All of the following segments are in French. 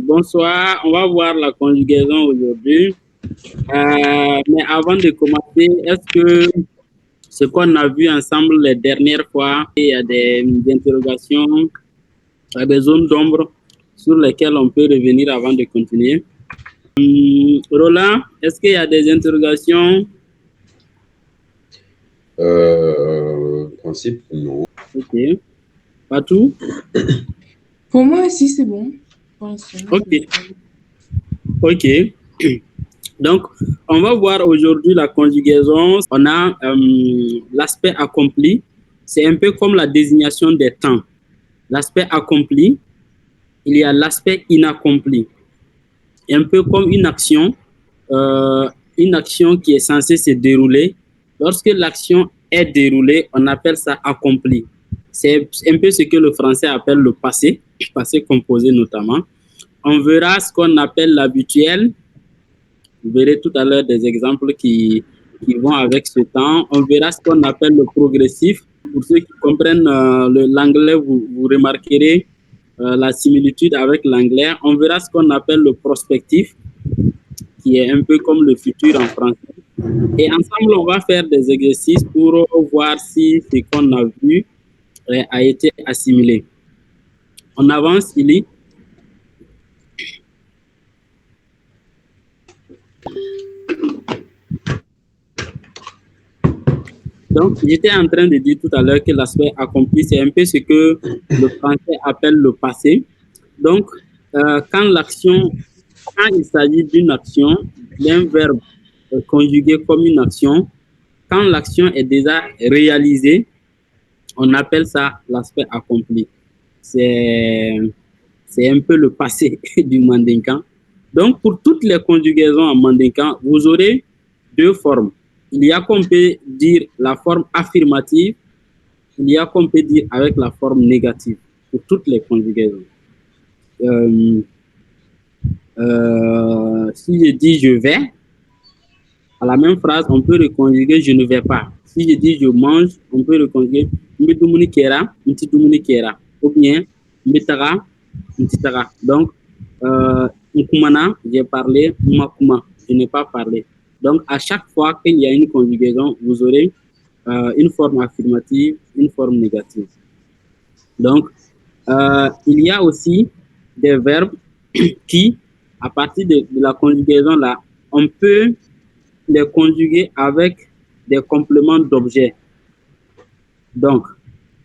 Bonsoir, on va voir la conjugaison aujourd'hui. Mais avant de commencer, est-ce que ce qu'on a vu ensemble les dernières fois, il y a des interrogations, des zones d'ombre sur lesquelles on peut revenir avant de continuer? Roland, est-ce qu'il y a des interrogations? Principe, non. Ok. Pas tout? Pour moi aussi, c'est bon. Pour l'instant, Ok. Ok. Donc, on va voir aujourd'hui la conjugaison. On a l'aspect accompli. C'est un peu comme la désignation des temps. L'aspect accompli, il y a l'aspect inaccompli. Un peu comme une action qui est censée se dérouler. Lorsque l'action est déroulée, on appelle ça accompli. C'est un peu ce que le français appelle le passé composé notamment. On verra ce qu'on appelle l'habituel. Vous verrez tout à l'heure des exemples qui vont avec ce temps. On verra ce qu'on appelle le progressif. Pour ceux qui comprennent l'anglais, vous remarquerez la similitude avec l'anglais. On verra ce qu'on appelle le prospectif, qui est un peu comme le futur en français. Et ensemble, on va faire des exercices pour voir si ce qu'on a vu a été assimilé. On avance, Ili. Donc, j'étais en train de dire tout à l'heure que l'aspect accompli, c'est un peu ce que le français appelle le passé. Donc, quand il s'agit d'une action, d'un verbe conjugué comme une action, quand l'action est déjà réalisée, on appelle ça l'aspect accompli. C'est un peu le passé du mandinkan. Donc, pour toutes les conjugaisons en mandinkan, vous aurez deux formes. Il y a qu'on peut dire la forme affirmative, il y a qu'on peut dire avec la forme négative, pour toutes les conjugaisons. Si je dis je vais, à la même phrase, on peut reconjuguer je ne vais pas. Si je dis je mange, on peut reconjuguer mbidumuni kera, mtidumuni kera, ou bien mbitara, mtitara. Donc, nkumana, j'ai parlé, makuma, je n'ai pas parlé. Donc, à chaque fois qu'il y a une conjugaison, vous aurez une forme affirmative, une forme négative. Donc, il y a aussi des verbes qui, à partir de la conjugaison là, on peut les conjuguer avec des compléments d'objet. Donc,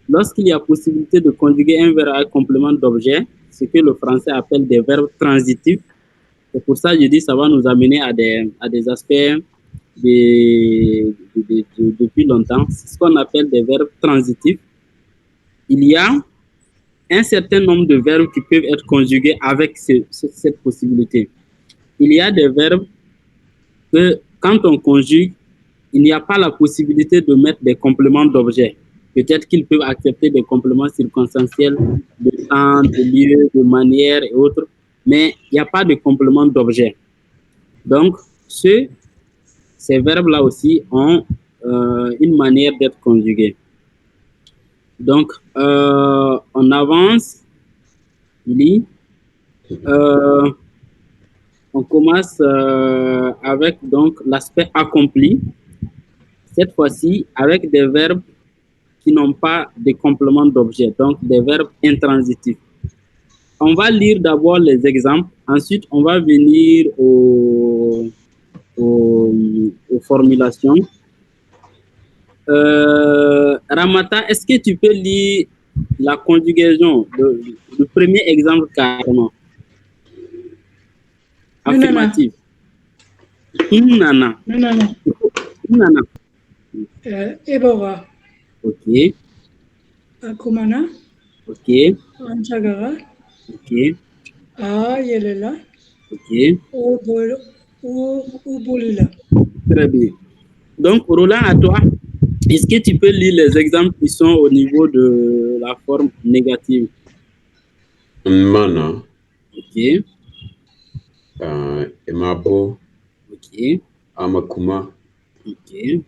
lorsqu'il y a possibilité de conjuguer un verbe avec complément d'objet, ce que le français appelle des verbes transitifs, c'est pour ça que je dis que ça va nous amener à des aspects depuis longtemps. C'est ce qu'on appelle des verbes transitifs. Il y a un certain nombre de verbes qui peuvent être conjugués avec cette possibilité. Il y a des verbes que, quand on conjugue, il n'y a pas la possibilité de mettre des compléments d'objet. Peut-être qu'ils peuvent accepter des compléments circonstanciels de temps, de lieu, de manière et autres, mais il n'y a pas de complément d'objet. Donc, ces verbes-là aussi ont une manière d'être conjugués. Donc, on avance. On commence avec donc l'aspect accompli. Cette fois-ci, avec des verbes qui n'ont pas de complément d'objet, donc des verbes intransitifs. On va lire d'abord les exemples, ensuite on va venir aux formulations. Ramata, est-ce que tu peux lire la conjugaison, le premier exemple carrément? Affirmative. Nana. Nana. Ebora. Ok. Akumana. Ok. Anchagara. Ok. Yelela. Ok. Ubulila. Très bien. Donc, Roland, à toi, est-ce que tu peux lire les exemples qui sont au niveau de la forme négative? Mana. Ok. Emabo. Ok. Amakuma. Ok.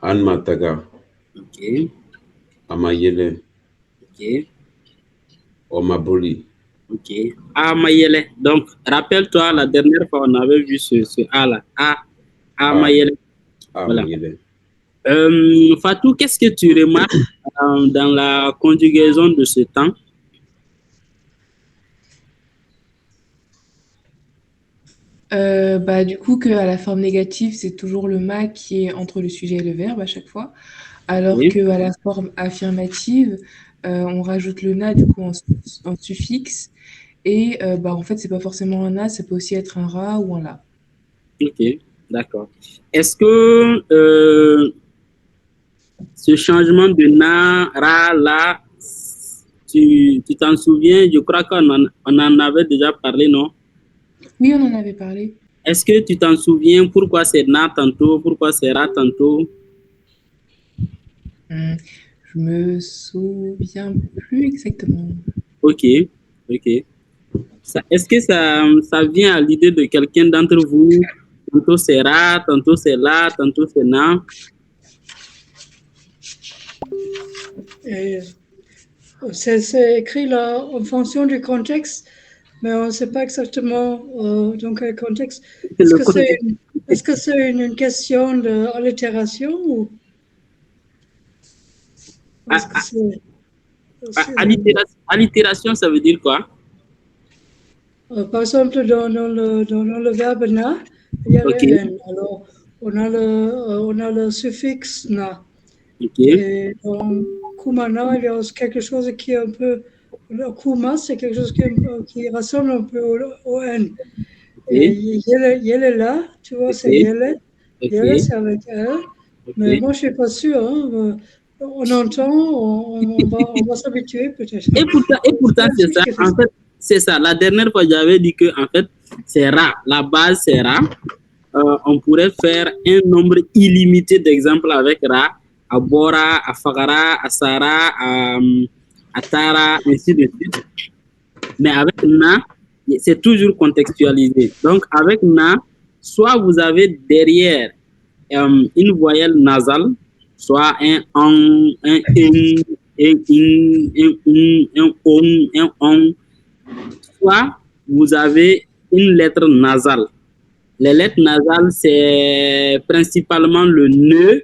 Anmataga. Ok. Amayele. Ok. Omaboli. Ok. A Mayele. Donc, rappelle-toi, la dernière fois, on avait vu ce A là. A A. Mayele. A. Voilà. Mayele. Fatou, qu'est-ce que tu remarques dans la conjugaison de ce temps? Du coup, qu'à la forme négative, c'est toujours le ma qui est entre le sujet et le verbe à chaque fois. Alors Oui. qu'à la forme affirmative, on rajoute le na du coup en suffixe. Et en fait, c'est pas forcément un na, ça peut aussi être un ra ou un la. Ok. D'accord. Est-ce que ce changement de na, ra, la, tu t'en souviens? Je crois on en avait déjà parlé, non? Oui, on en avait parlé. Est-ce que tu t'en souviens pourquoi c'est na tantôt, pourquoi c'est ra tantôt? Je me souviens plus exactement. Ok, ok. Est-ce que ça vient à l'idée de quelqu'un d'entre vous? Tantôt c'est ra, tantôt c'est la, tantôt c'est na. Et c'est écrit là en fonction du contexte, mais on ne sait pas exactement dans quel contexte. C'est Est-ce le que c'est contexte. une question d'allitération ou est-ce que Allitération, ça veut dire quoi? par exemple dans le verbe na, il y a le Ok, n. Alors on a le suffixe na. ok, Et dans kumana, il y a aussi quelque chose qui est un peu. Le kuma, c'est quelque chose qui ressemble un peu au N. Et ok, yele là, tu vois, c'est ok, yele. ok, Yele, c'est avec L. Mais ok. moi, je suis pas sûre. Hein. On entend, on va s'habituer peut-être. Et pourtant, C'est un c'est switch ça. qui fait En ça. fait, c'est ça. La dernière fois, j'avais dit que, en fait, c'est ra. La base, c'est ra. On pourrait faire un nombre illimité d'exemples avec ra. Abora, Afagara, Asara, Atara, ainsi de suite. Mais avec na, c'est toujours contextualisé. Donc, avec na, soit vous avez derrière une voyelle nasale, soit un un in, un un un on, soit vous avez une lettre nasale. Les lettres nasales, c'est principalement le ne,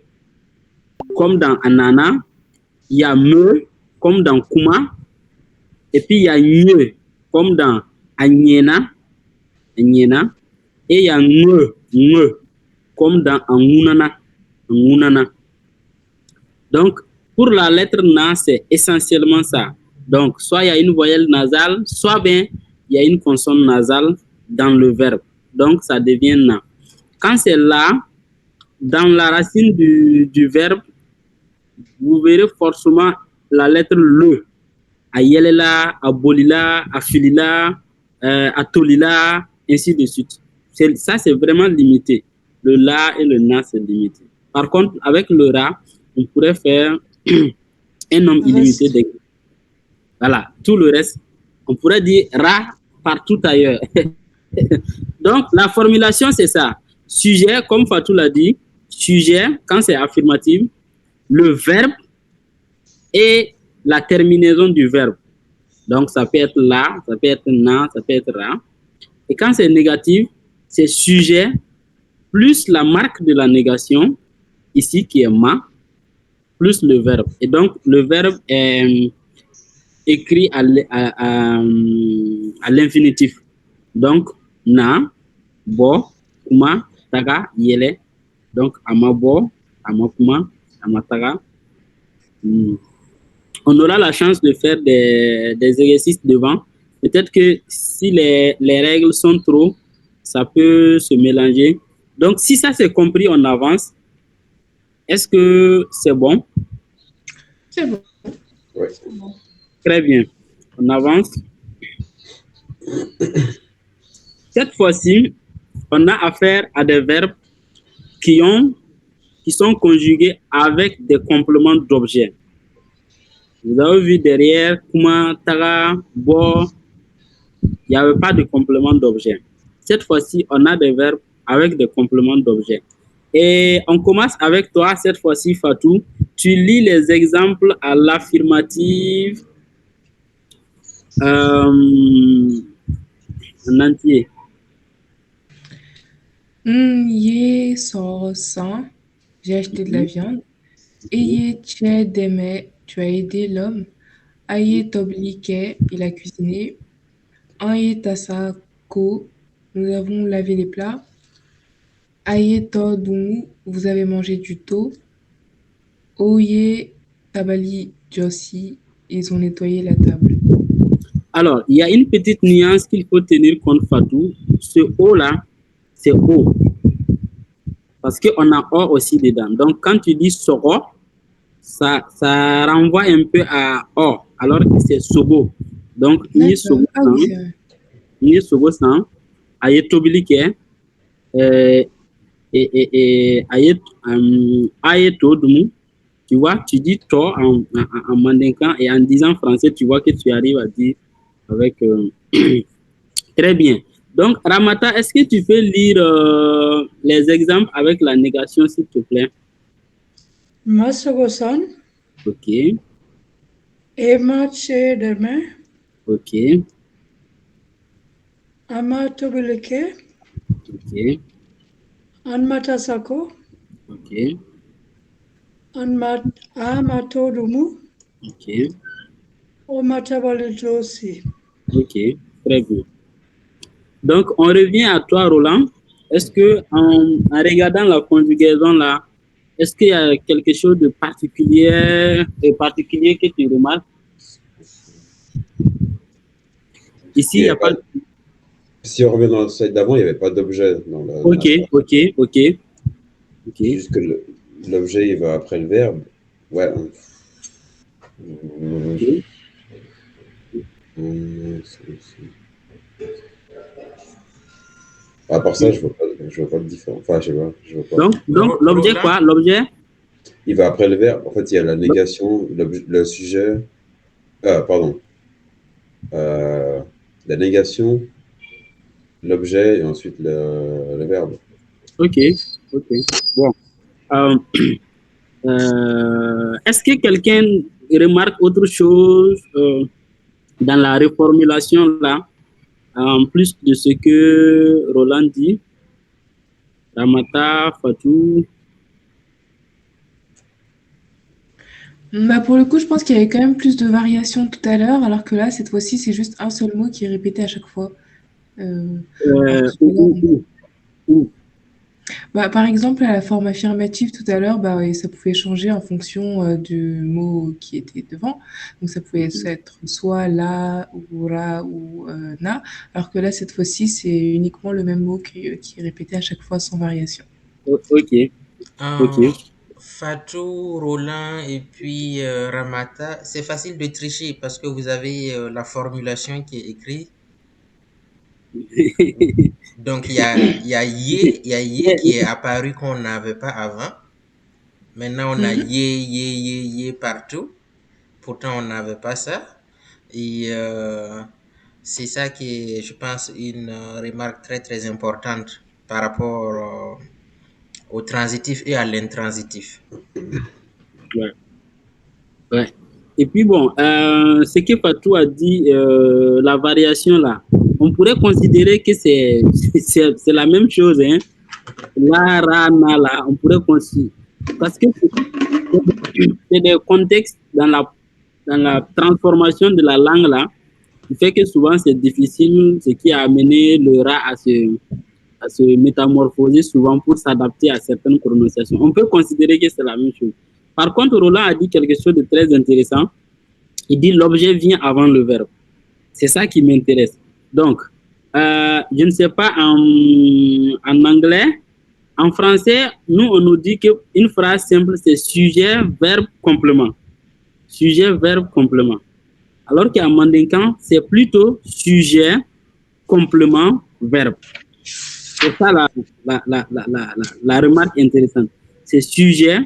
comme dans anana, il y a me, comme dans kuma, et puis il y a nye, comme dans anyena, anyena, et il y a nge, comme dans angunana, angunana. Donc, pour la lettre na, c'est essentiellement ça. Donc, soit il y a une voyelle nasale, soit bien il y a une consonne nasale dans le verbe. Donc, ça devient na. Quand c'est là, dans la racine du verbe, vous verrez forcément la lettre le. A yelela, a bolila, a filila, a tolila, ainsi de suite. Ça, c'est vraiment limité. Le la et le na, c'est limité. Par contre, avec le ra, on pourrait faire un nombre Le illimité reste. d'exemples. Voilà, tout le reste, on pourrait dire ra partout ailleurs. Donc, la formulation, c'est ça. Sujet, comme Fatou l'a dit, sujet, quand c'est affirmatif, le verbe et la terminaison du verbe. Donc, ça peut être là, ça peut être na, ça peut être ra. Et quand c'est négatif, c'est sujet plus la marque de la négation, ici qui est ma, plus le verbe. Et donc, le verbe est écrit à l'infinitif. Donc, na, bo, kuma, taga, yele. Donc, amabo, amakuma, amataga. On aura la chance de faire des exercices devant. Peut-être que si les règles sont trop, ça peut se mélanger. Donc, si ça c'est compris, on avance. Est-ce que c'est bon? C'est bon. Oui. Très bien. On avance. Cette fois-ci, on a affaire à des verbes qui sont conjugués avec des compléments d'objet. Vous avez vu derrière, kuma, taga, bo, il n'y avait pas de complément d'objet. Cette fois-ci, on a des verbes avec des compléments d'objet. Et on commence avec toi, cette fois-ci, Fatou. Tu lis les exemples à l'affirmative En entier. Ye sort sans, j'ai acheté de la viande. Eye tche deme, tu as aidé l'homme. Aye toblique, il a cuisiné. Aye tassa ko, nous avons lavé les plats. Aye to dungu, vous avez mangé du thau. Oye tabali jossi, ils ont nettoyé la table. Alors, il y a une petite nuance qu'il faut tenir compte, Fatou. Ce O-là, c'est O. Parce qu'on a O aussi dedans. Donc, quand tu dis Soro, ça renvoie un peu à O, alors que c'est Sogo. Donc, ni D'accord. Sogo Ah sans, oui, c'est vrai. ni Sogo sans, Aye Tobilike, Aye Todumu. Tu vois, tu dis to en mandinkan et en disant français, tu vois que tu arrives à dire avec. Très bien. Donc, Ramata, est-ce que tu peux lire les exemples avec la négation, s'il te plaît? Masogo-san, Ok, Ema che deme, ok, Ama tobilike, ok, Anmata sako, ok, Amato dumu, ok, Omata josi. ok, très bien. Donc, on revient à toi, Roland. Est-ce que en regardant la conjugaison là, est-ce qu'il y a quelque chose de particulier que tu remarques? Ici, Il il y n'y avait a pas. pas, si on revient dans le slide d'avant, il n'y avait pas d'objet dans Ok, la phrase. ok, ok, ok, C'est juste que l'objet, il va après le verbe. Ouais. ok. À part ça, je vois pas de différence. Enfin, je sais pas, je vois pas. Donc l'objet Roland, quoi? L'objet? Il va après le verbe. En fait, il y a la négation, le sujet. Pardon. Euh, la négation, l'objet et ensuite le verbe. Ok, ok. Bon. Euh, est-ce que quelqu'un remarque autre chose dans la reformulation là, en plus de ce que Roland dit, Ramata, Fatou? Bah pour le coup, je pense qu'il y avait quand même plus de variations tout à l'heure, alors que là, cette fois-ci, c'est juste un seul mot qui est répété à chaque fois. Alors que Ou, ou, là, ou, ou. bah, par exemple, à la forme affirmative tout à l'heure, bah, ouais, ça pouvait changer en fonction du mot qui était devant. Donc ça pouvait être soit la ou ra ou na, alors que là, cette fois-ci, c'est uniquement le même mot qui est répété à chaque fois sans variation. Ok, ok. Fatou, Roland et puis Ramata, c'est facile de tricher parce que vous avez la formulation qui est écrite. Donc il y a yé qui est apparu qu'on n'avait pas avant. Maintenant on a Mhm. yé partout. Pourtant on n'avait pas ça. Et c'est ça qui est, je pense, une remarque très très importante par rapport au transitif et à l'intransitif. Ouais, ouais. Et puis bon, ce que Fatou a dit, la variation là, on pourrait considérer que c'est la même chose, hein. La, ra, na, là, on pourrait considérer. Parce que c'est des contextes dans la transformation de la langue là, qui fait que souvent c'est difficile, ce qui a amené le ra à se métamorphoser souvent pour s'adapter à certaines prononciations. On peut considérer que c'est la même chose. Par contre, Roland a dit quelque chose de très intéressant. Il dit l'objet vient avant le verbe. C'est ça qui m'intéresse. Donc, je ne sais pas en anglais. En français, nous, on nous dit qu'une phrase simple, c'est sujet, verbe, complément. Sujet, verbe, complément. Alors qu'en mandinkan, c'est plutôt sujet, complément, verbe. C'est ça la remarque intéressante. C'est sujet,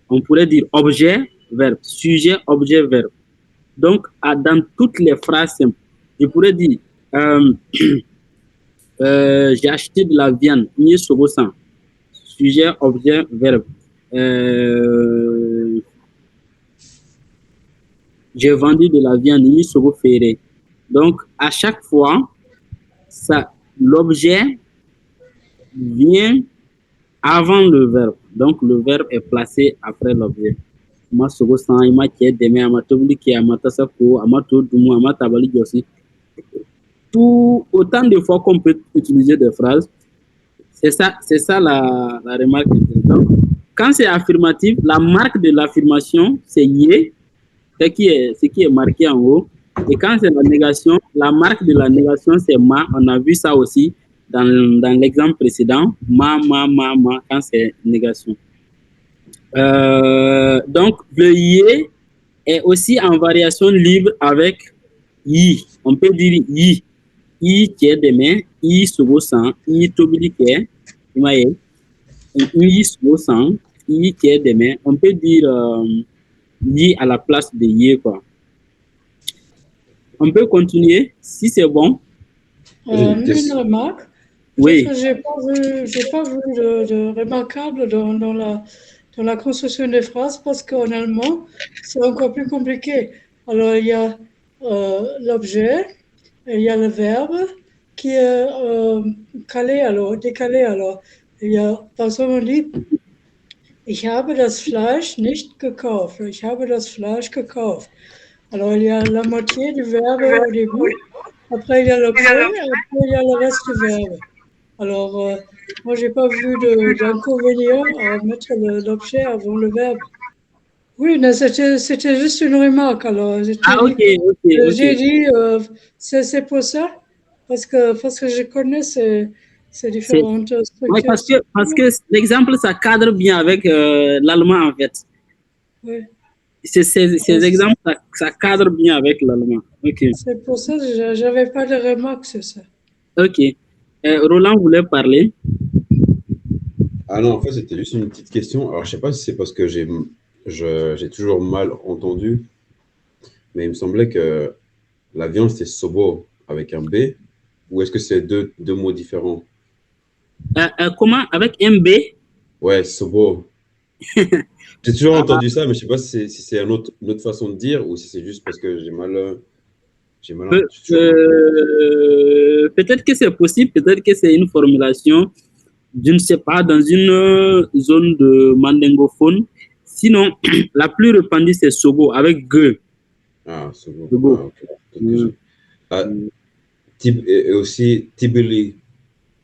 on pourrait dire objet, verbe. Sujet, objet, verbe. Donc, dans toutes les phrases simples, je pourrais dire euh, j'ai acheté de la viande, sujet, objet, verbe. J'ai vendu de la viande, ferré. Donc, à chaque fois, l'objet vient avant le verbe. Donc, le verbe est placé après l'objet. Ma sogo san, ima kie deme, ama tobili ki, ama tasako, ama to dumu, ama tabali aussi. Tout autant de fois qu'on peut utiliser des phrases, c'est ça la remarque. Donc, quand c'est affirmatif, la marque de l'affirmation, c'est yé, ce qui est marqué en haut. Et quand c'est la négation, la marque de la négation, c'est ma. On a vu ça aussi dans l'exemple précédent. Ma, quand c'est négation. Donc, le yé est aussi en variation libre avec yi. On peut dire yi. Yi qui est demain, yi sogo san, yi tobili qui est, yi sogo san, yi qui est demain. On peut dire yi à la place de yi, quoi. On peut continuer, si c'est bon. Une remarque. Oui. J'ai pas vu de remarquable dans la construction des phrases parce qu'en allemand, c'est encore plus compliqué. Alors, il y a l'objet, et il y a le verbe qui est décalé. Alors, il y a, par exemple, on dit, ich habe das Fleisch nicht gekauft. Ich habe das Fleisch gekauft. Alors, il y a la moitié du verbe au début, après il y a l'objet, après il y a le reste du verbe. Alors, moi, j'ai pas vu d'inconvénient à mettre l'objet avant le verbe. Oui, mais c'était juste une remarque. Alors, Ok. j'ai dit, c'est pour ça, parce que je connais ces différentes structures. Ouais, parce que l'exemple, ça cadre bien avec l'allemand, en fait. Oui. Ces exemples, ça cadre bien avec l'allemand. Ok. C'est pour ça que j'avais pas de remarques sur ça. Ok. Roland voulait parler. Ah non, en fait, c'était juste une petite question. Alors, je sais pas si c'est parce que j'ai toujours mal entendu, mais il me semblait que la viande, c'était sobo avec un B, ou est-ce que c'est deux mots différents? Comment? Avec MB? Ouais, sobo. J'ai toujours entendu ça, mais je sais pas si c'est une autre façon de dire ou si c'est juste parce que j'ai mal Peut-être que c'est possible, peut-être que c'est une formulation, je ne sais pas, dans une zone de mandingophone. Sinon, la plus répandue, c'est Sogo avec G. Ah, sobo. Sogo. Ah, ok. Et aussi Tibili.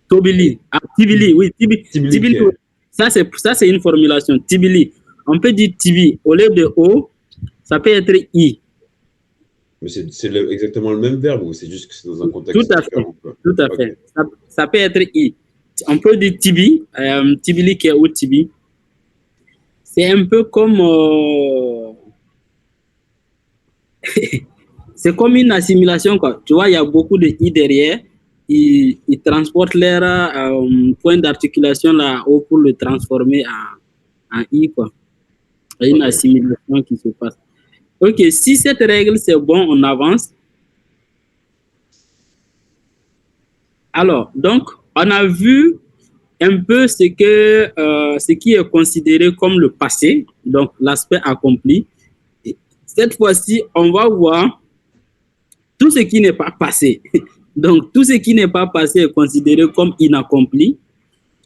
Tobili. Ah, Tibili, oui. Tibili. Ça, c'est une formulation. Tibili. On peut dire Tibi. Au lieu de O, ça peut être I. Mais c'est exactement le même verbe ou c'est juste que c'est dans un contexte différent? Tout à fait. Ça peut être I. On peut dire Tibi, Tibili qui est ou Tibi. C'est un peu comme... c'est comme une assimilation, quoi. Tu vois, il y a beaucoup de I derrière. Ils transportent leur point d'articulation là-haut pour le transformer en I, quoi. Il y a une assimilation qui se passe. Ok, si cette règle, c'est bon, on avance. Alors, donc, on a vu un peu ce qui est considéré comme le passé, donc l'aspect accompli. Et cette fois-ci, on va voir tout ce qui n'est pas passé. Donc, tout ce qui n'est pas passé est considéré comme inaccompli.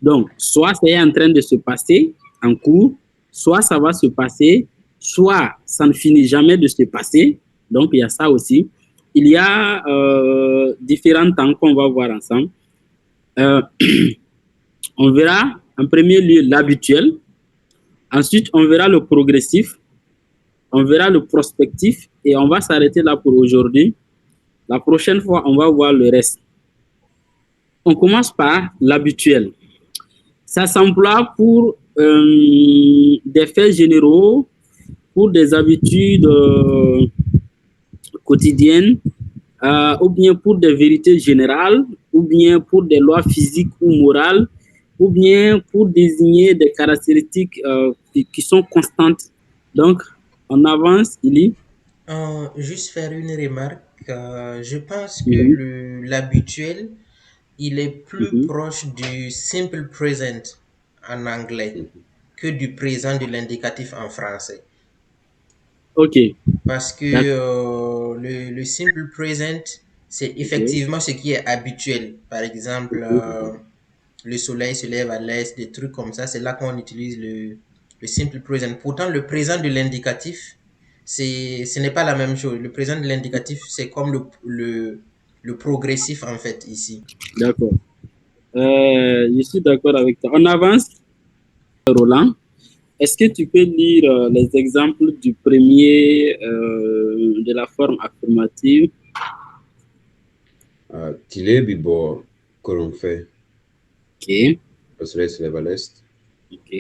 Donc, soit c'est en train de se passer en cours, soit ça va se passer, soit ça ne finit jamais de se passer. Donc, il y a ça aussi. Il y a différents temps qu'on va voir ensemble. On verra en premier lieu l'habituel. Ensuite, on verra le progressif. On verra le prospectif. Et on va s'arrêter là pour aujourd'hui. La prochaine fois, on va voir le reste. On commence par l'habituel. Ça s'emploie pour des faits généraux, pour des habitudes quotidiennes, ou bien pour des vérités générales, ou bien pour des lois physiques ou morales, ou bien pour désigner des caractéristiques qui sont constantes. Donc, on avance, Ili. Juste faire une remarque. Je pense que l'habituel, il est plus proche du simple present en anglais que du présent de l'indicatif en français. Ok. Parce que le simple present c'est effectivement ce qui est habituel. Par exemple, le soleil se lève à l'est, des trucs comme ça, c'est là qu'on utilise le simple present. Pourtant, le présent de l'indicatif, ce n'est pas la même chose. Le présent de l'indicatif, c'est comme le progressif en fait ici. D'accord. Je suis d'accord avec toi. On avance, Roland. Est-ce que tu peux lire les exemples du premier de la forme affirmative? Tile bibo que l'on fait. Ok. Le soleil se lève à l'est. Ok.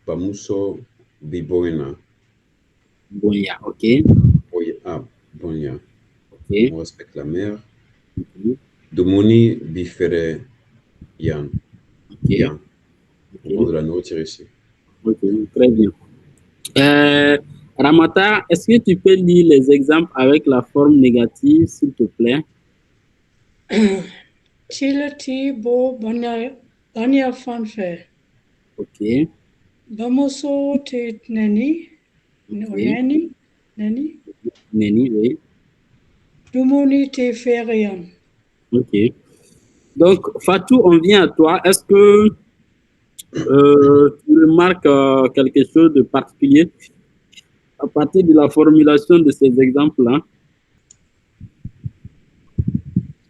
Bamuso biboina. Bonya. Ok. Bonya. Ok. On respecte la mer. Ok. Domoni bifere yan. Ok. Yan. Ok. On prend de la nourriture ici. Ok. Très bien. Ramata, est-ce que tu peux lire les exemples avec la forme négative, s'il te plaît? Chile ti bo banya fanfare. Ok. Bamoso te neni. Ok. Neni. Neni, oui. Dumuni te ferian. Ok. Donc, Fatou, on vient à toi. Est-ce que tu remarques quelque chose de particulier à partir de la formulation de ces exemples-là?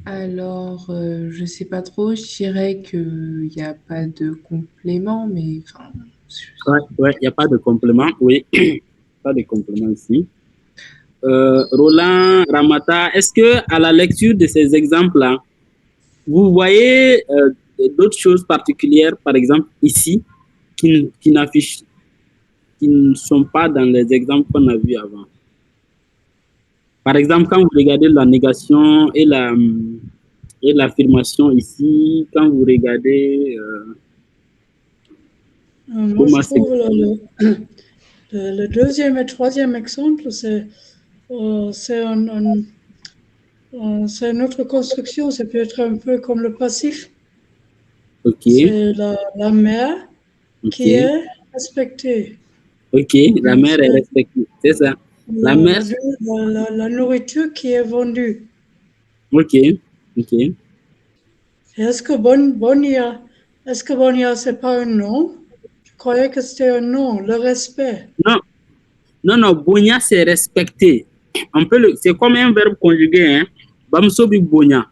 Alors, je sais pas trop, je dirais qu'il n'y a pas de complément, mais enfin, Ouais, il n'y a pas de complément, oui. Pas de complément ici. Roland, Ramata, est-ce que à la lecture de ces exemples-là, vous voyez d'autres choses particulières, par exemple ici, qui n'affichent, qui ne sont pas dans les exemples qu'on a vus avant? Par exemple, quand vous regardez la négation et l'affirmation ici, quand vous regardez Moi, je trouve le deuxième et troisième exemple, c'est une autre construction. Ça peut être un peu comme le passif. ok, C'est la mère qui ok, est respectée. ok, la Donc, mère est respectée, c'est ça. La mère, la nourriture qui est vendue. ok, ok. Est-ce que Bonia, c'est pas un nom? Je croyais que c'était un nom, le respect. Non, non, non, bonya, c'est respecter. C'est comme un verbe conjugué, hein. Bamsobi bonya.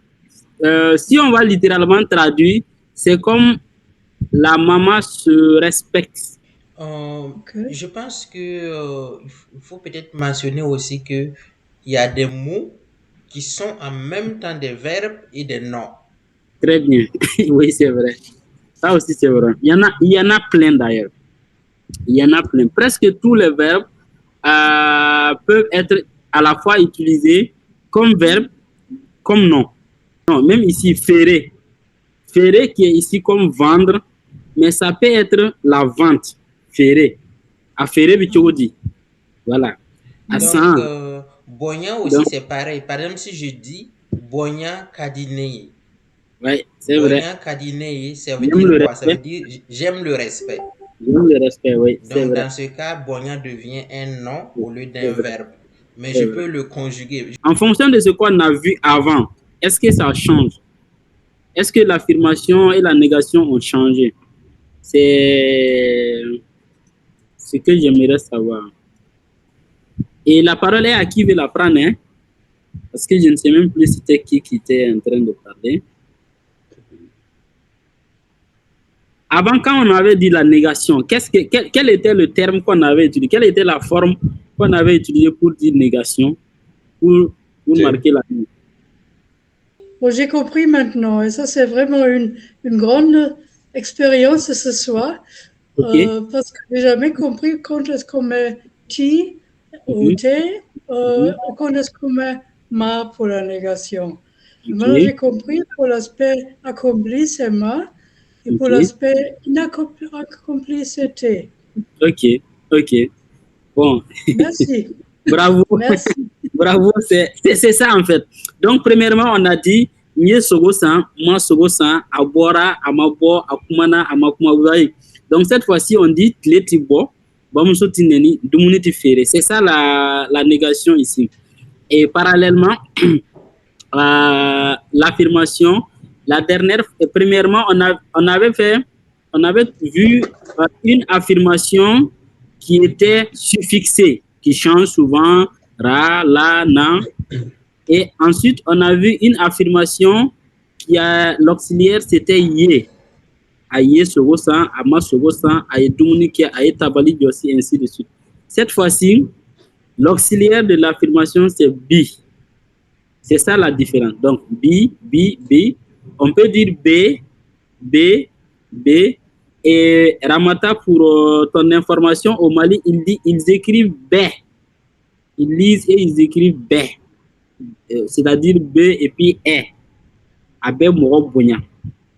Si on va littéralement traduire, c'est comme la maman se respecte. Okay. Je pense que il faut peut-être mentionner aussi que il y a des mots qui sont en même temps des verbes et des noms. Très bien. Oui, c'est vrai. Ça aussi, c'est vrai. Il y en a plein d'ailleurs. Il y en a plein. Presque tous les verbes peuvent être à la fois utilisés comme verbe, comme nom. Non, même ici, ferrer. Ferrer qui est ici comme vendre, mais ça peut être la vente. Ferrer. À ferrer, bichodi. Voilà. À Donc, 100. Bonya aussi, Donc, c'est pareil. Par exemple, si je dis Bonya Kadinei, ouais, c'est vrai. Bonya Kadinei, ça veut J'aime dire le quoi? Ça veut respect. dire j'aime le respect. J'aime le respect, oui, c'est Donc, vrai. dans ce cas, Bonya devient un nom au lieu C'est d'un vrai. verbe. Mais C'est je vrai. peux le conjuguer. En fonction de ce qu'on a vu avant, est-ce que ça change? Est-ce que l'affirmation et la négation ont changé? C'est ce que j'aimerais savoir. Et la parole est à qui veut la prendre, hein? Parce que je ne sais même plus c'était qui était en train de parler. Avant, quand on avait dit la négation, quel était le terme qu'on avait utilisé? Quelle était la forme qu'on avait utilisée pour dire négation, pour marquer la négation? Bon, j'ai compris maintenant, et ça, c'est vraiment une grande expérience ce soir, Ok. parce que j'ai jamais compris quand est-ce qu'on met ti ou te, et quand est-ce qu'on met ma pour la négation. Maintenant, j'ai compris pour l'aspect accompli, c'est ma, et pour l'aspect inaccompli, c'est te. Ok. Ok. Bon. Merci. Bravo. Merci. Bravo. C'est ça, en fait. Donc, premièrement, on a dit Nye sogo san, moi sogo san, abora, amabo, akumana, amakuma. Vous voyez. Donc, cette fois-ci, on dit tletibo, bamuso tineni, dumuni ti fere. C'est ça la négation ici. Et parallèlement à l'affirmation, la dernière, premièrement, on avait vu une affirmation qui était suffixée, qui change souvent ra, la, na. Et ensuite, on a vu une affirmation qui a l'auxiliaire, c'était yé. Aye sogosan, ama sogosan, aye dumunike, aye tabali aussi, ainsi de suite. Cette fois-ci, l'auxiliaire de l'affirmation, c'est bi. C'est ça la différence. Donc, bi, bi, bi. On peut dire b, b, b. Et Ramata, pour ton information, au Mali, ils écrivent b. Ils lisent et ils écrivent b. C'est-à-dire b et puis e. Abe moro bonya.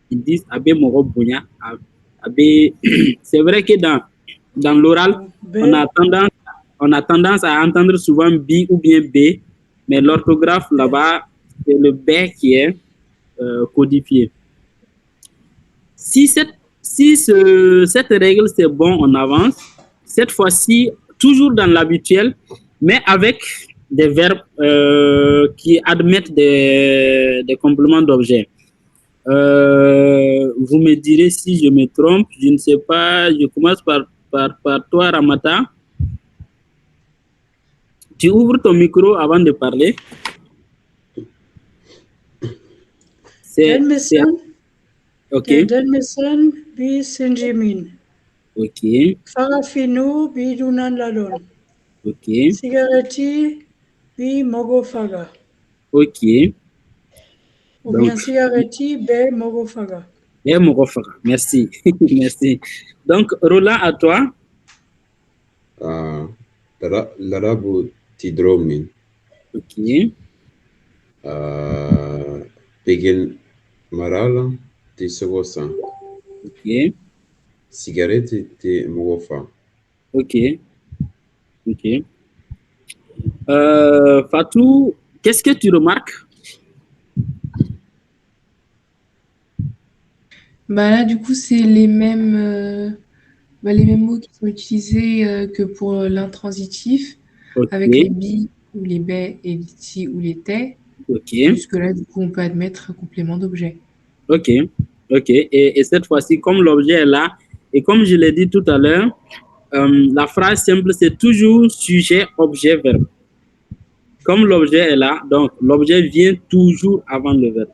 Ils disent abe moro bonya. Abe. C'est vrai que dans l'oral, on a tendance à entendre souvent bi ou bien b, mais l'orthographe là-bas, c'est le b qui est codifié. Si cette règle c'est bon, on avance. Cette fois-ci, toujours dans l'habituel, mais avec des verbes qui admettent des compléments d'objet. Vous me direz si je me trompe, je ne sais pas. Je commence par toi, Ramata. Tu ouvres ton micro avant de parler. Ok. Denmesen bi Sinjimin. Ok. Farafinu bi Dunan Ladon. Ok. Cigaretti bi Mogofaga. Ok. Ou bien cigaretti be Mogofaga. Be Mogofaga. Merci. Merci. Donc, Roland, à toi. Larabu Tidromin. Ok. Pegel Marala Tisogosan. Ok. Cigarette de Mogofa. Ok. Ok. Fatou, qu'est-ce que tu remarques? Là, du coup, c'est les mêmes mots qui sont utilisés que pour l'intransitif, Okay. avec les bi ou les baies et les ti ou les tais. Okay. Jusque-là, du coup, on peut admettre un complément d'objet. Ok. Ok. Et cette fois-ci, comme l'objet est là, et comme je l'ai dit tout à l'heure, la phrase simple, c'est toujours sujet, objet, verbe. Comme l'objet est là, donc l'objet vient toujours avant le verbe.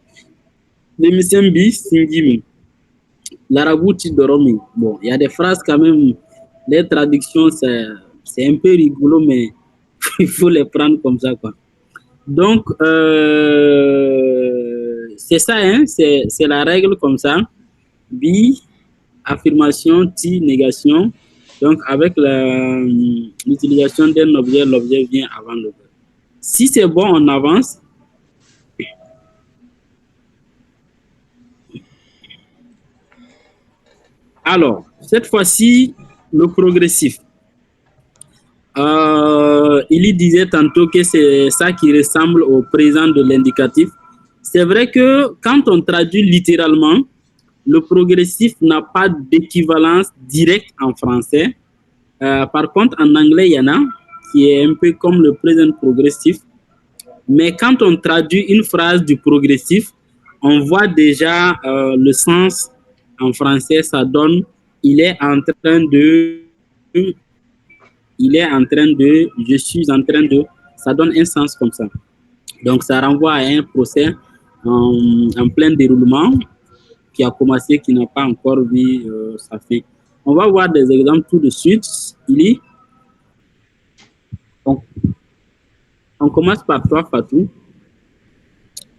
L'émission bis, singimi. L'arabouti doromi. Bon, il y a des phrases quand même, les traductions, c'est un peu rigolo, mais il faut les prendre comme ça, quoi. Donc, c'est ça, hein, c'est la règle comme ça. Bi, affirmation, ti, négation. Donc, avec l'utilisation d'un objet, l'objet vient avant le verbe. Si c'est bon, on avance. Alors, cette fois-ci, le progressif. Il y disait tantôt que c'est ça qui ressemble au présent de l'indicatif. C'est vrai que quand on traduit littéralement, le progressif n'a pas d'équivalence directe en français. Par contre, en anglais, il y en a qui est un peu comme le présent progressif. Mais quand on traduit une phrase du progressif, on voit déjà le sens en français. Ça donne, il est en train de, je suis en train de, ça donne un sens comme ça. Donc, ça renvoie à un procès en plein déroulement qui a commencé, qui n'a pas encore vu sa fin. On va voir des exemples tout de suite. On commence par toi, Fatou.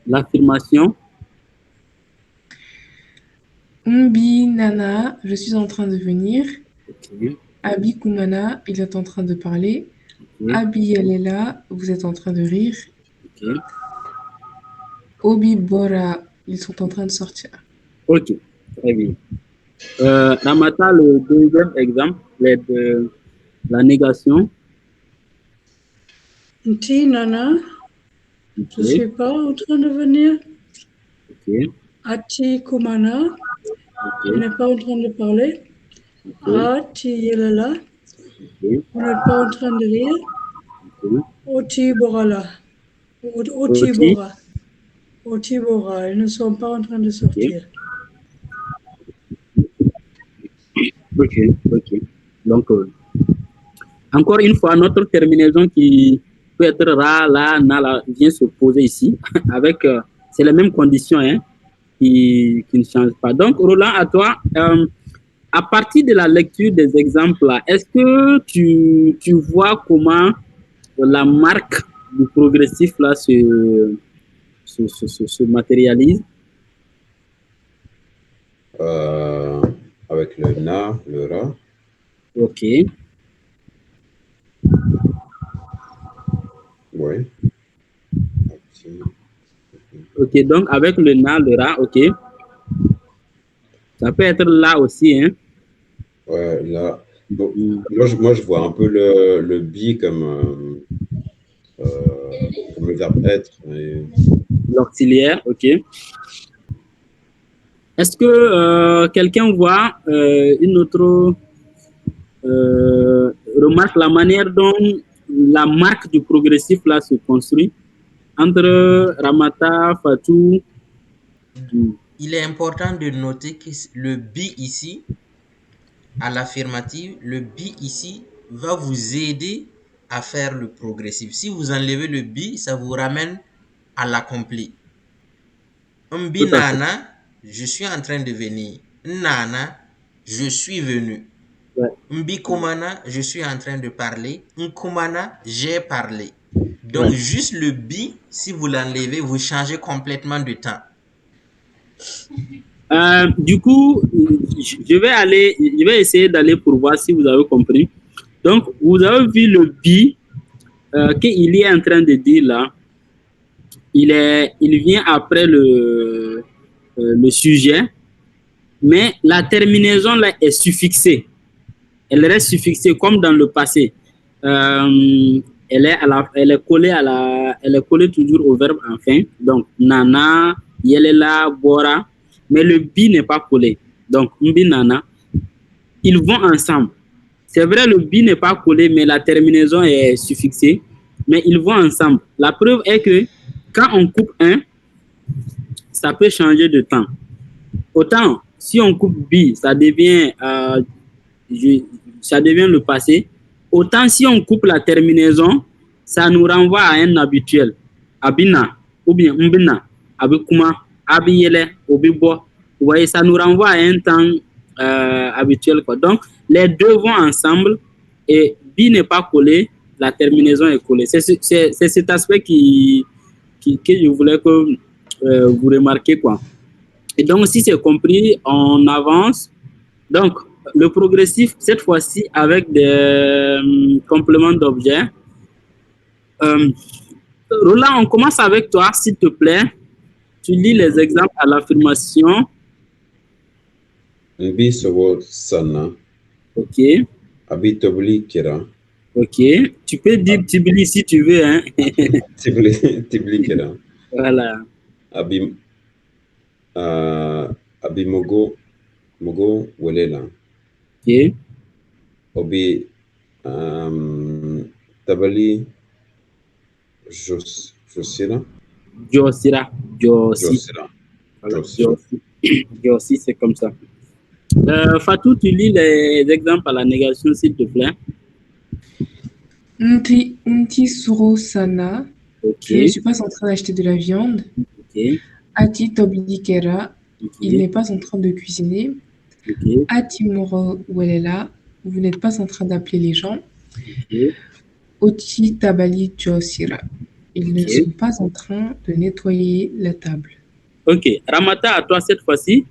L'affirmation. Umbi Nana, je suis en train de venir. Okay. Abi Kumana, il est en train de parler. Okay. Abi Yalela, vous êtes en train de rire. Okay. Obi Bora, ils sont en train de sortir. Ok, très bien. Ramata, le deuxième exemple, la négation. Ti Nana, okay. Je ne suis pas en train de venir. Okay. Ati Kumana, okay. On n'est pas en train de parler. Okay. Ati Yelela, okay. On n'est pas en train de rire. Okay. Oti Borala. Au Tibora. Au Tibora, ils ne sont pas en train de sortir. Ok, ok. Donc, encore une fois, notre terminaison qui peut être ra, la, na, la, vient se poser ici avec, c'est les mêmes conditions hein, qui ne changent pas. Donc, Roland, à toi, à partir de la lecture des exemples, là, est-ce que tu vois comment la marque du progressif là se matérialise? Avec le na, le ra. Ok. Oui. Ok, donc avec le na, le ra, ok. Ça peut être là aussi, hein. Ouais, là. Bon, moi, je vois un peu le be comme le verbe être. L'auxiliaire, ok. Est-ce que quelqu'un voit une autre remarque, la manière dont la marque du progressif là se construit entre Ramata, Fatou? Il est important de noter que le be ici, à l'affirmative, le be ici va vous aider à faire le progressif. Si vous enlevez le be, ça vous ramène à l'accompli. Mbi Tout à fait. nana, je suis en train de venir. Nana, je suis venu. Ouais. Mbi kumana, je suis en train de parler. Nkumana, j'ai parlé. Donc, Ouais. juste le be, si vous l'enlevez, vous changez complètement de temps. Du coup, je vais essayer d'aller pour voir si vous avez compris. Donc, vous avez vu le bi qu'il est en train de dire là. Il vient après le sujet, mais la terminaison là est suffixée. Elle reste suffixée comme dans le passé. Elle est collée toujours au verbe en fin. Donc, nana, yelela, bora. Mais le bi n'est pas collé. Donc, mbi, nana. Ils vont ensemble. C'est vrai, le bi n'est pas collé, mais la terminaison est suffixée. Mais ils vont ensemble. La preuve est que quand on coupe un, ça peut changer de temps. Autant, si on coupe bi, ça devient le passé. Autant si on coupe la terminaison, ça nous renvoie à un habituel. Abina, ou bien mbina, abikuma, abiyele, obibo. Vous voyez, ça nous renvoie à un temps habituel, quoi. Donc, les deux vont ensemble et bi n'est pas collé, la terminaison est collée. C'est cet aspect que je voulais que vous remarquiez, quoi. Et donc, si c'est compris, on avance. Donc, le progressif, cette fois-ci, avec des compléments d'objet. Roland, on commence avec toi, s'il te plaît. Tu lis les exemples à l'affirmation. Nbi sogo sana. Ok. Abi tobli kira. Ok. Tu peux dire Tibli si tu veux. Hein? Tibli kira. Voilà. Abi mogo welela. Ok. Obi tabali josira. Josira. Josi. Voilà. Josi, c'est comme ça. Fatou, tu lis les exemples à la négation, s'il te plaît. Nti suro sana. Ok. Je ne suis pas en train d'acheter de la viande. Ok. Ati toblikera. Ok. Il n'est pas en train de cuisiner. Ok. Ati moro welela. Vous n'êtes pas en train d'appeler les gens. Ok. Oti tabali josira. Ils ne Ok. sont pas en train de nettoyer la table. Ok. Ramata, à toi cette fois-ci.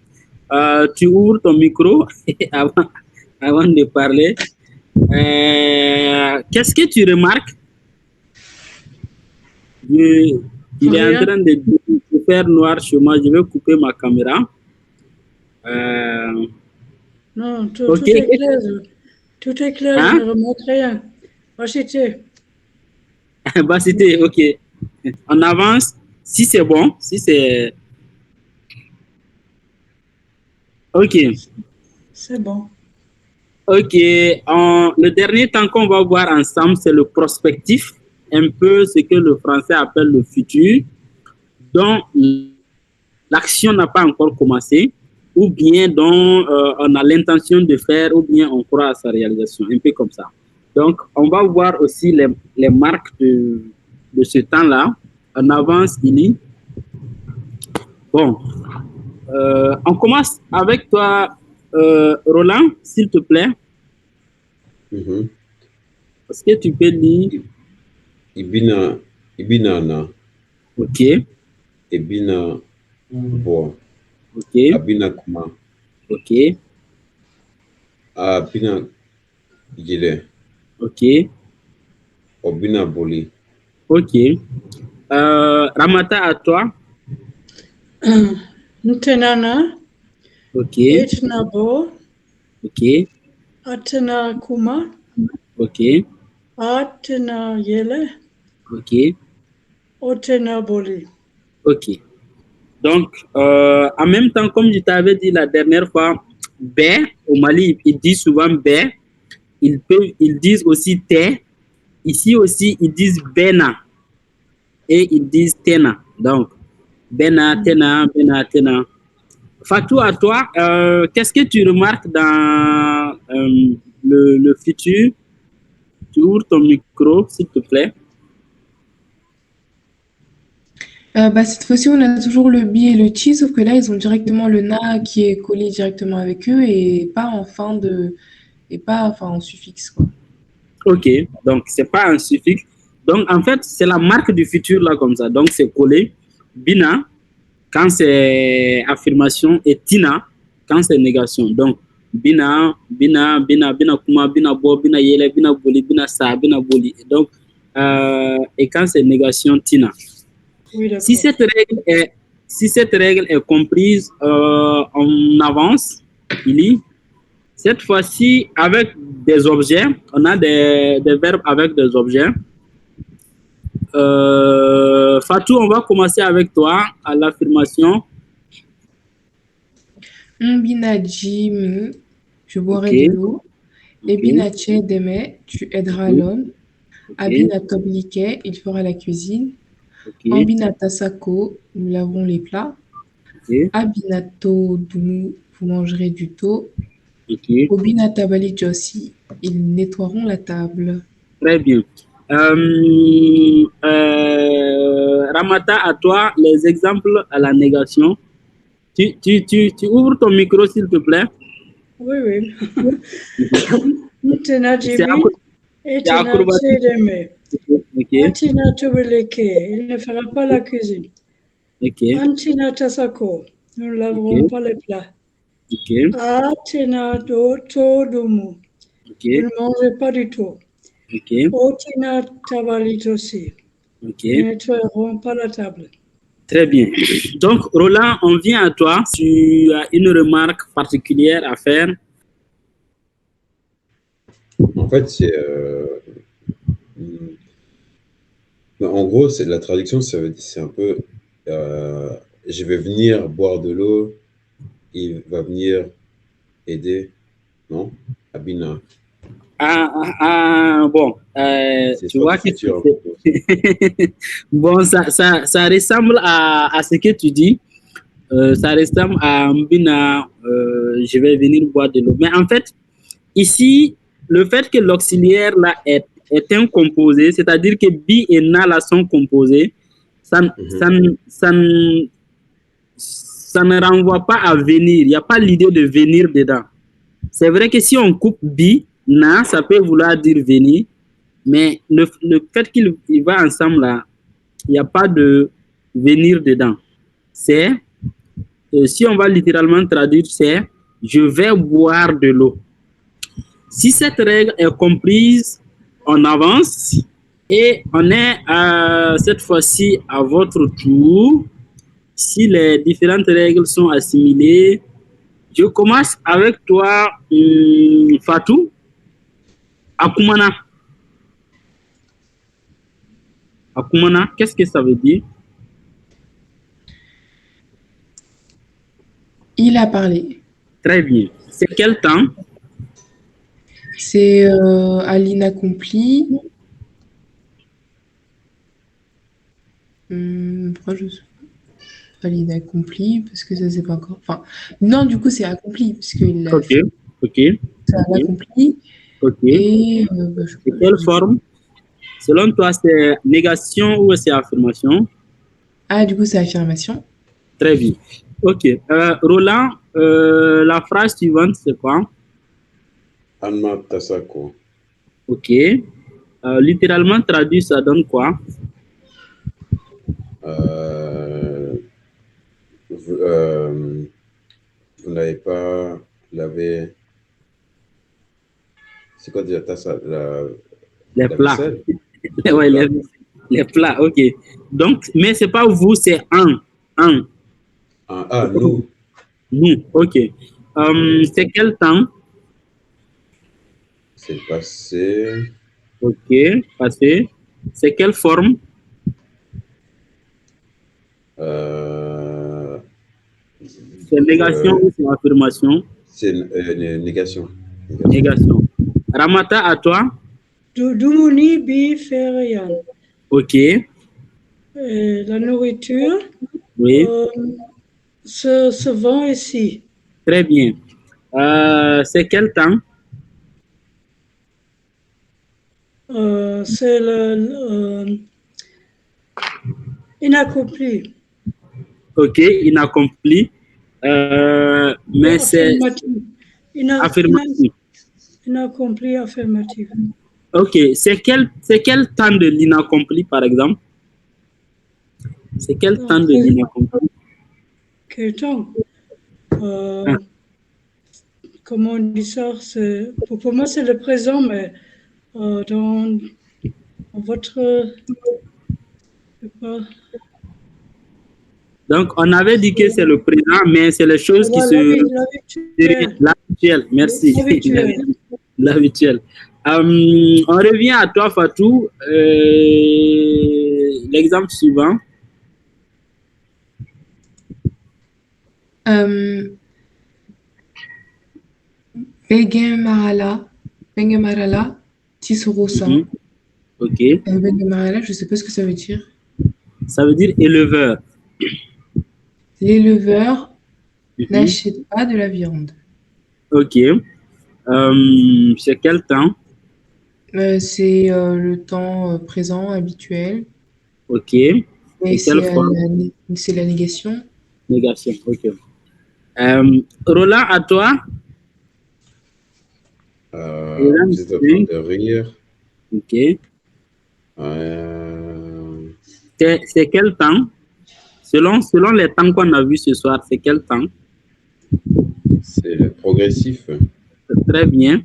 Tu ouvres ton micro avant de parler. Qu'est-ce que tu remarques? Il est en train de faire noir chez moi. Je vais couper ma caméra. Non, tout Ok. est clair. Tout est clair, Hein? je ne remarque rien. Va citer. Bah, c'était ok. On avance. Si c'est bon, si c'est. Ok. C'est bon. Ok. Le dernier temps qu'on va voir ensemble, c'est le prospectif. un peu ce que le français appelle le futur, dont l'action n'a pas encore commencé, ou bien dont on a l'intention de faire, ou bien on croit à sa réalisation, un peu comme ça. Donc, on va voir aussi les marques de ce temps-là. En avance, Ili. Bon, on commence avec toi, Roland, s'il te plaît. Est-ce que tu peux lire? Ibinana. Ok. Ibina Boa. Ok. Abina Kuma. Ok. Abina Gile. Ok. Obina Boli. Ok. Ramata, à toi. Ntenana. Ok. Etnabo. Ok. Atena Kuma. Ok. Atena Yele. Ok. Otena Boli. Ok. Donc, en même temps, comme je t'avais dit la dernière fois, B, au Mali, ils disent souvent B. Ils disent aussi T. Ici aussi, ils disent Bena. Et ils disent Tena. Donc, Bena, Tena, Bena, Tena. Fatou, à toi, qu'est-ce que tu remarques dans le futur? Tu ouvres ton micro, s'il te plaît. Cette fois-ci, on a toujours le bi et le ti, sauf que là, ils ont directement le na qui est collé directement avec eux et pas en suffixe, quoi. Ok, donc c'est pas un suffixe. Donc en fait, c'est la marque du futur là comme ça. Donc c'est collé. Bina quand c'est affirmation et tina quand c'est négation. Donc bina, bina, bina, bina kuma, bina bo, bina yele, bina boli, bina sa, bina boli. Donc et quand c'est négation tina. Oui, Si cette règle est comprise en avance, cette fois-ci, avec des objets, on a des verbes avec des objets. Fatou, on va commencer avec toi à l'affirmation. Mbina Jimi, je boirai Ok. de l'eau. Ebina Che Deme, tu aideras l'homme. Ok. Abina Toblike, il fera la cuisine. Ok. Ambina Tasako, nous lavons les plats. Ok. Abinato Dumu, vous mangerez du taux. Ok. Obina Tabali Jossi, ils nettoieront la table. Très bien. Ramata, à toi, les exemples à la négation. Tu ouvres ton micro, s'il te plaît. Oui, oui. Ntena C'est Jimi. Etena acrobatique. Tsedeme. Ok. Atina Tobeleke. Il ne fera pas la cuisine. Ok. Antina Tasako. Nous ne laverons Ok. pas les plats. Ok. Atina Todumu. Ok. Vous ne mangez pas du tout. Ok. Otina Tabalitosi. Ok. Nous ne nettoierons pas la table. Très bien. Donc, Roland, on vient à toi. Tu as une remarque particulière à faire. En fait, en gros, c'est la traduction, c'est un peu je vais venir boire de l'eau, il va venir aider, non? Abina. Bon, C'est tu soit vois du que futur un peu. bon, ça ressemble à ce que tu dis. Ça ressemble à Mbina, je vais venir boire de l'eau. Mais en fait, ici, le fait que l'auxiliaire là est un composé, c'est-à-dire que bi et na là sont composés, ça, ça ne renvoie pas à venir. Il n'y a pas l'idée de venir dedans. C'est vrai que si on coupe bi, na, ça peut vouloir dire venir, mais le fait qu'il va ensemble là, il n'y a pas de venir dedans. C'est, si on va littéralement traduire, c'est je vais boire de l'eau. Si cette règle est comprise, on avance et on est cette fois-ci à votre tour. Si les différentes règles sont assimilées, je commence avec toi, Fatou. Akumana. Akumana, qu'est-ce que ça veut dire? Il a parlé. Très bien. C'est quel temps? C'est à l'inaccompli. Pourquoi je valide accompli? Parce que ça, c'est pas encore. Enfin, non, du coup, c'est accompli, parce qu'il l'a Ok, fait. ok, Ça ok, l'accomplit. ok. Et je Et quelle forme? Selon toi, c'est négation ou c'est affirmation? Ah, du coup, c'est affirmation. Très bien. Ok. Roland, la phrase suivante, c'est quoi? Anma Tasako. Ok. Littéralement traduit, ça donne quoi? Vous, vous n'avez pas lavé. C'est quoi déjà Les la plats. vaisselle? Les Ouais, plats. les plats, ok. Donc, mais c'est pas vous, c'est un. Un. Nous. Nous, ok. C'est quel temps? C'est passé. Ok, passé. C'est quelle forme? Euh, C'est négation ou c'est affirmation? c'est une négation. Négation. Ramata, à toi? Dumuni bi ferian. Ok, La nourriture oui, se vend ici. très bien. C'est quel temps? C'est inaccompli. Ok, inaccompli. Mais c'est Affirmatif. affirmatif. Inaccompli affirmatif. Ok, c'est quel temps de l'inaccompli, par exemple? C'est quel temps de l'inaccompli? Quel temps? Ah, Comment on dit ça? Pour moi, c'est le présent, mais dans votre... je sais pas. donc, on avait dit que c'est le présent, mais c'est les choses qui se... L'habituel. L'habituel, merci. L'habituel. L'habituel. On revient à toi, Fatou. L'exemple suivant. Bengemarala, Tisorosa. Mhm. Ok. Bengemarala, je ne sais pas ce que ça veut dire. Ça veut dire éleveur. L'éleveur Mhm. n'achète pas de la viande. Ok. C'est quel temps? C'est le temps présent habituel. Ok. Et Et quelle forme? c'est la négation. Négation. Ok. Roland, à toi. Roland, Vous êtes en train de rire. ok. Euh, C'est quel temps? Selon les temps qu'on a vus ce soir, c'est quel temps? c'est le progressif. Très bien.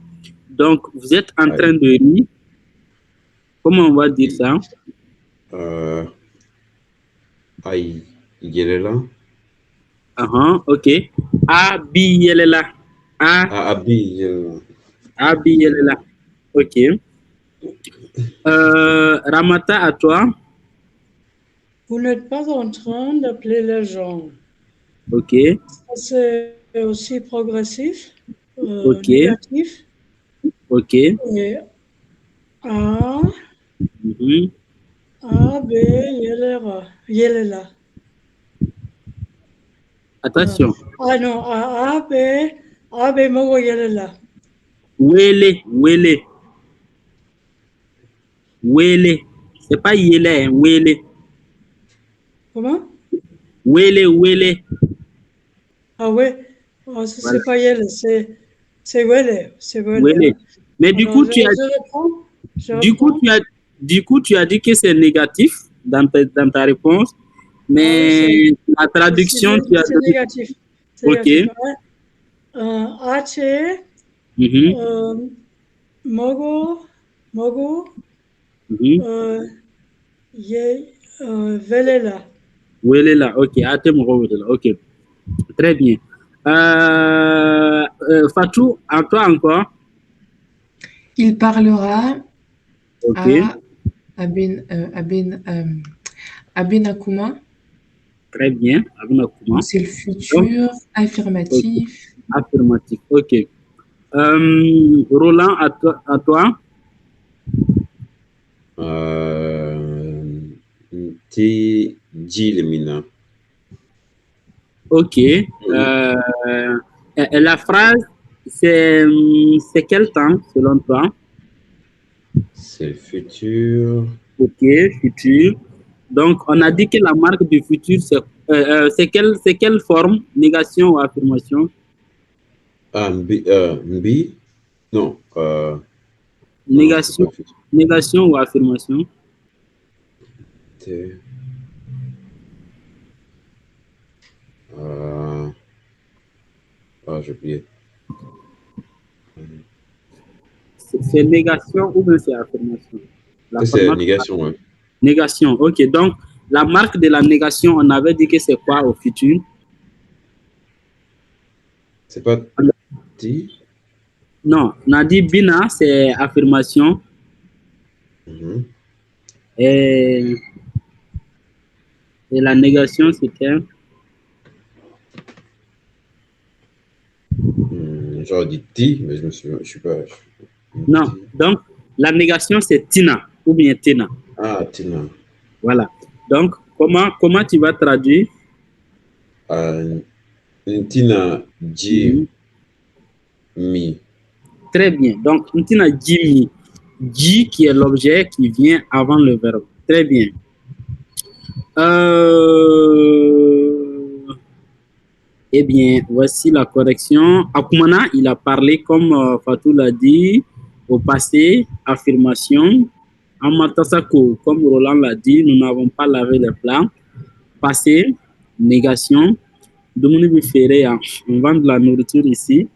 Donc, vous êtes en train de rire. Comment on va dire ça? Aïe, il est là. Ok. Abiyelela. Abi, Abiyelela. Ok. Ramata, à toi. Vous n'êtes pas en train d'appeler les gens. Ok. C'est aussi progressif, Ok. négatif. Ok. Et A, Mhm. A, B, Yelela. Attention. Ah non, A, B, Mogo, Yelela. Wele, wele. Wele. C'est pas yele, hein, wele. Comment? Wele, wele. Ah ouais, oh, c'est Voilà. pas Yele, c'est Wele. C'est Wele. Wele. Hein. Mais du Alors, coup, tu as, je reprends. du coup, tu as dit que c'est négatif dans ta réponse. Mais Ah oui, la traduction, tu as c'est donné. négatif. C'est Ok. négatif. H, Mhm. Mogo, Mhm. Velela. Wele là. Ok. Wele là. Ok. Très bien. Fatou, à toi encore. Il parlera Ok. à Abenakuma. Très bien. Abuna Kuma. C'est le Donc, futur ok. affirmatif. Affirmatif. Ok. Roland, à toi. Euh, Ti Jilemina. Ok. Et la phrase, c'est quel temps selon toi? C'est le futur. Ok, futur. Donc, on a dit que la marque du futur, c'est quelle forme? Négation ou affirmation? Ah, Mbi? Non. Non, c'est pas Négation, le futur. négation ou affirmation? T- euh, Ah, j'ai oublié. C'est négation ou bien c'est affirmation? La Ça, c'est marque, négation, ouais. négation. Ok, donc la marque de la négation, on avait dit que c'est quoi au futur? C'est pas Ti? Non, on a dit Bina, c'est affirmation. Mhm. Et, et la négation, c'était. J'aurais dit Ti, mais je suis pas. Non, Ti. donc la négation, c'est Tina ou bien Tina. Ah, Tina. Voilà. Donc, comment tu vas traduire? Euh, Tina Ji Mhm. Mi. Très bien. Donc, Tina Jimmy. J qui est l'objet qui vient avant le verbe. Très bien. Eh bien, voici la correction. Akumana, il a parlé comme Fatou l'a dit, au passé, affirmation. Amatasako, comme Roland l'a dit, nous n'avons pas lavé les plats. Passé, négation. Domini Bifere, on vend de la nourriture ici.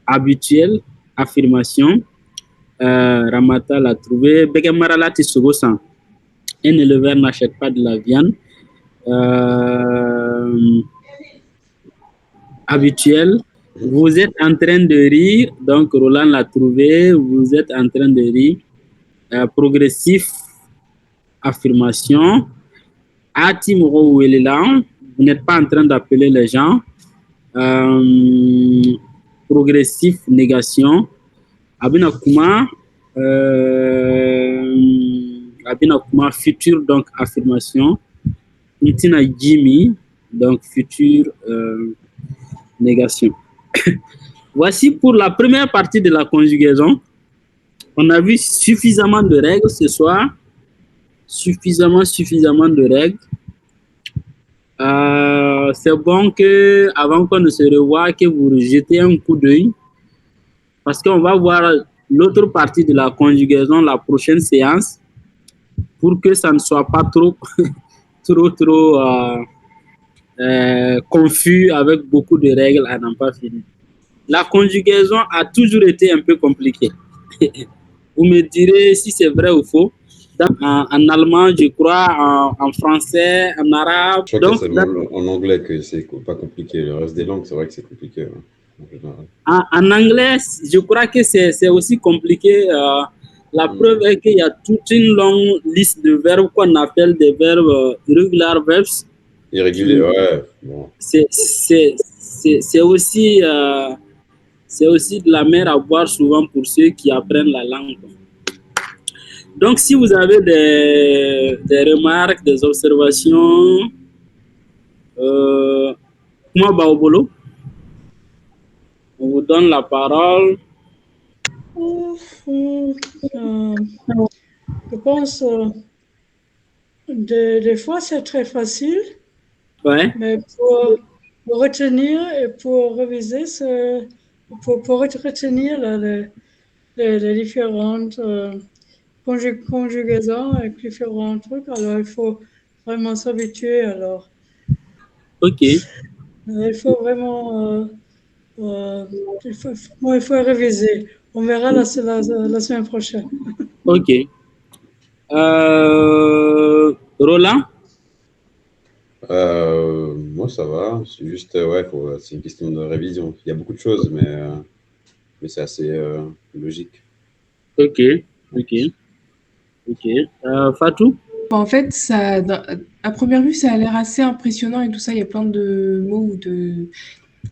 Habituel, affirmation. Ramata l'a trouvé. Begemarala Tisogosan. Un éleveur n'achète pas de la viande. Habituel. Vous êtes en train de rire. Donc, Roland l'a trouvé. Vous êtes en train de rire. Progressif, affirmation. Atimoro Welelan. Vous n'êtes pas en train d'appeler les gens. Progressif, négation. Abinakuma. Abinakuma, futur, donc affirmation. Nitina Jimmy, donc futur, négation. Voici pour la première partie de la conjugaison. On a vu suffisamment de règles ce soir. Suffisamment de règles. C'est bon que, avant qu'on ne se revoie, que vous jetez un coup d'œil. Parce qu'on va voir l'autre partie de la conjugaison, la prochaine séance, pour que ça ne soit pas trop, confus avec beaucoup de règles à n'en pas finir. La conjugaison a toujours été un peu compliquée. Vous me direz si c'est vrai ou faux. En allemand, je crois, en français, en arabe. Je crois qu'il y a Donc, seulement en anglais que c'est pas compliqué. Le reste des langues, c'est vrai que c'est compliqué, hein, en général. en anglais, je crois que c'est aussi compliqué. La preuve est qu'il y a toute une longue liste de verbes qu'on appelle des verbes irregular verbs. Irrégulier, ouais. Bon. C'est aussi, de la mer à boire souvent pour ceux qui apprennent la langue. Donc, si vous avez des remarques, des observations, moi, Baobolo, on vous donne la parole. Je pense des fois c'est très facile, Ouais. mais pour retenir et pour réviser, pour retenir les différentes conjugaisons avec différents trucs, alors il faut vraiment s'habituer. Alors, Ok. il faut vraiment il faut réviser. On verra la semaine prochaine. Ok. Roland? Moi, ça va. C'est juste, ouais, c'est une question de révision. Il y a beaucoup de choses, mais c'est assez logique. Ok. Fatou? En fait, à première vue, ça a l'air assez impressionnant et tout ça. Il y a plein de mots ou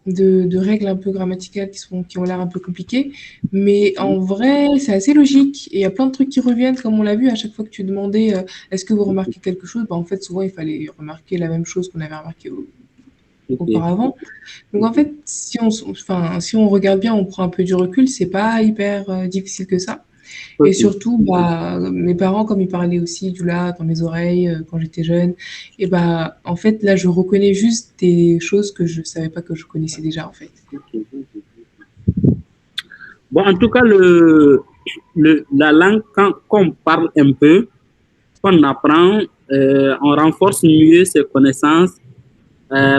de règles un peu grammaticales qui ont l'air un peu compliquées. Mais en vrai, c'est assez logique. Et il y a plein de trucs qui reviennent, comme on l'a vu, à chaque fois que tu demandais est-ce que vous remarquez quelque chose, bah, en fait, souvent, il fallait remarquer la même chose qu'on avait remarqué Ok. auparavant. Donc en fait, si on regarde bien, on prend un peu du recul, c'est pas hyper difficile que ça. Et Ok. surtout, bah, mes parents, comme ils parlaient aussi du là dans mes oreilles quand j'étais jeune, et bah, en fait, là, je reconnais juste des choses que je savais pas que je connaissais déjà, en fait. Ok. Bon, en tout cas, la langue, quand on parle un peu, qu'on apprend, on renforce mieux ses connaissances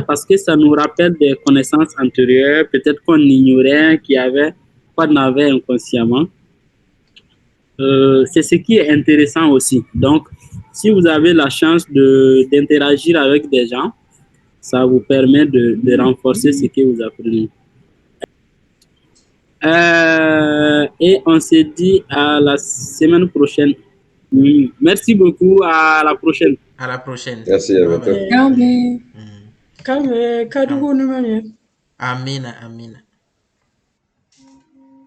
parce que ça nous rappelle des connaissances antérieures, peut-être qu'on ignorait, qu'on avait inconsciemment. C'est ce qui est intéressant aussi. Donc, si vous avez la chance d'interagir avec des gens, ça vous permet de renforcer ce que vous apprenez. Et on se dit à la semaine prochaine. Merci beaucoup, à la prochaine. À la prochaine. Merci, à bientôt. Bye bye. Regardez. Mm. Kan we kadugu numane. Amina, amina.